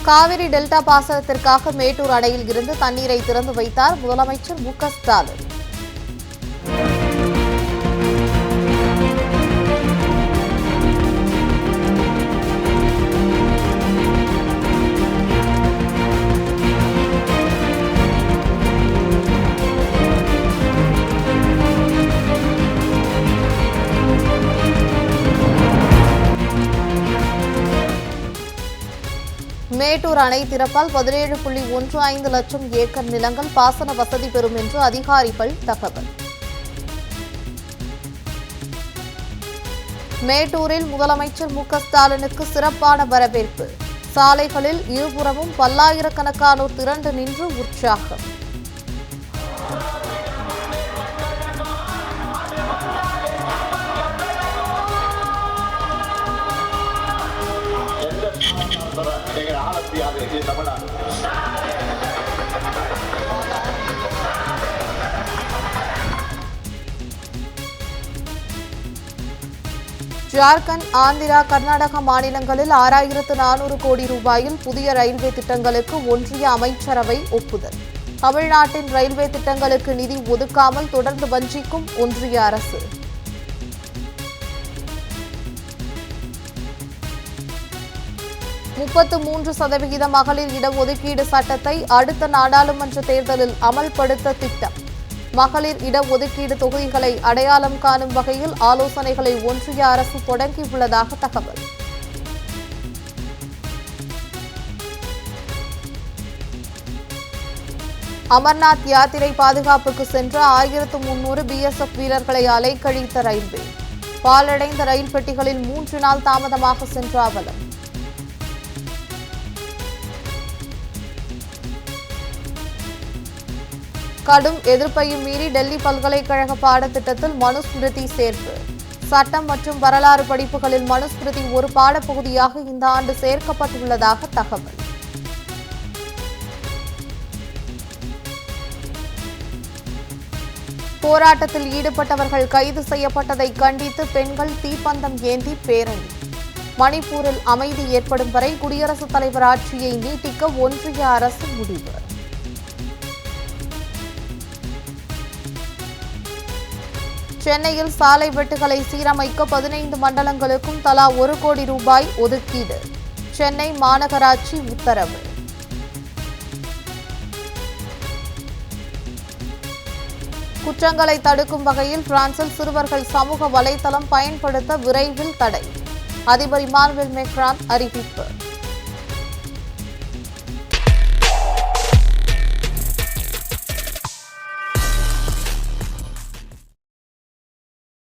Kaveri delta பாசனத்திற்காக மேட்டூர் அணையில் இருந்து தண்ணீரை திறந்து வைத்தார் முதலமைச்சர் மு.க. ஸ்டாலின். மேட்டூர் அணை திறப்பால் 17.15 லட்சம் ஏக்கர் நிலங்கள் பாசன வசதி பெறும் என்று அதிகாரிகள் தகவல். மேட்டூரில் முதலமைச்சர் மு.க. ஸ்டாலினுக்கு சிறப்பான வரவேற்பு. சாலைகளில் இருபுறமும் பல்லாயிரக்கணக்கானோர் திரண்டு நின்று உற்சாகம். ஜார்க்கண்ட், ஆந்திரா, கர்நாடகா மாநிலங்களில் 6400 கோடி ரூபாயில் புதிய ரயில்வே திட்டங்களுக்கு ஒன்றிய அமைச்சரவை ஒப்புதல். தமிழ்நாட்டின் ரயில்வே திட்டங்களுக்கு நிதி ஒதுக்காமல் தொடர்ந்து வஞ்சிக்கும் ஒன்றிய அரசு. %33 மகளிர் இடஒதுக்கீடு சட்டத்தை அடுத்த நாடாளுமன்ற தேர்தலில் அமல்படுத்த திட்டம். மகளிர் இடஒதுக்கீடு தொகுதிகளை அடையாளம் காணும் வகையில் ஆலோசனைகளை ஒன்றிய அரசு தொடங்கியுள்ளதாக தகவல். அமர்நாத் யாத்திரை பாதுகாப்புக்கு சென்ற 1300 BSF வீரர்களை அலைக்கழித்த ரயில்வே. பாழடைந்த ரயில் பெட்டிகளில் 3 நாள் தாமதமாக சென்ற அவலம். கடும் எதிர்ப்பையும் மீறி டெல்லி பல்கலைக்கழக பாடத்திட்டத்தில் மனுஸ்மிருதி சேர்ப்பு. சட்டம் மற்றும் வரலாறு படிப்புகளில் மனுஸ்மிருதி ஒரு பாடப்பகுதியாக இந்த ஆண்டு சேர்க்கப்பட்டுள்ளதாக தகவல். போராட்டத்தில் ஈடுபட்டவர்கள் கைது செய்யப்பட்டதை கண்டித்து பெண்கள் தீப்பந்தம் ஏந்தி பேரணி. மணிப்பூரில் அமைதி ஏற்படும் வரை குடியரசுத் தலைவர் ஆட்சியை நீட்டிக்க ஒன்றிய அரசு முடிவு. சென்னையில் சாலை வெட்டுகளை சீரமைக்க 15 மண்டலங்களுக்கும் தலா 1 கோடி ரூபாய் ஒதுக்கீடு. சென்னை மாநகராட்சி உத்தரவு. குற்றங்களை தடுக்கும் வகையில் பிரான்சில் சிறுவர்கள் சமூக வலைதளம் பயன்படுத்த விரைவில் தடை. அதிபர் இமானுவேல் மேக்ரான் அறிவிப்பு.